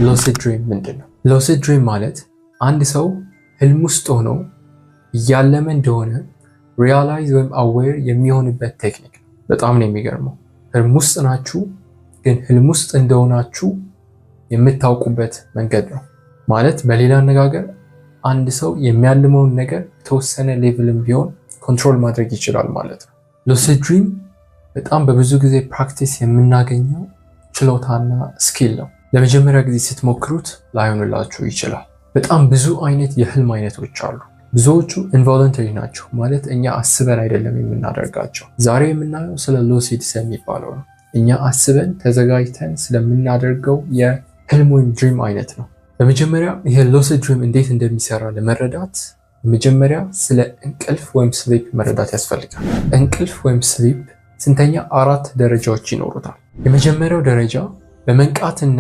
ሉሲድ ድሪም ምንድን ነው? ሉሲድ ድሪም ማለት አንድ ሰው ህልም ውስጥ ሆኖ እያለመ እንደሆነ ሪያላይዝ ወይም አዌር የሚሆንበት ቴክኒክ ነው። በጣም ነው የሚገርመው። ህልም ውስጥ ናችሁ፣ ግን ህልም ውስጥ እንደሆናችሁ የምታውቁበት መንገድ ነው። ማለት በሌላ አነጋገር አንድ ሰው የሚያልመውን ነገር የተወሰነ ሌቭልም ቢሆን ኮንትሮል ማድረግ ይችላል ማለት ነው። ሉሲድ ድሪም በጣም በብዙ ጊዜ ፕራክቲስ የምናገኘው ችሎታና ስኪል ነው። ለመጀመሪያ ጊዜ ስትሞክሩት ላይሆንላችሁ ይችላል። በጣም ብዙ አይነት የህልም አይነቶች አሉ። ብዙዎቹ ኢንቮለንተሪ ናቸው፣ ማለት እኛ አስበን አይደለም የምናደርጋቸው። ዛሬ የምናየው ስለ ሉሲድ የሚባለው ነው። እኛ አስበን ተዘጋጅተን ስለምናደርገው የህልም ወይም ድሪም አይነት ነው። በመጀመሪያ ይሄ ሉሲድ ድሪም እንዴት እንደሚሰራ ለመረዳት በመጀመሪያ ስለ እንቅልፍ ወይም ስሊፕ መረዳት ያስፈልጋል። እንቅልፍ ወይም ስሊፕ ስንተኛ 4 ደረጃዎች ይኖሩታል። የመጀመሪያው ደረጃ በመንቃትና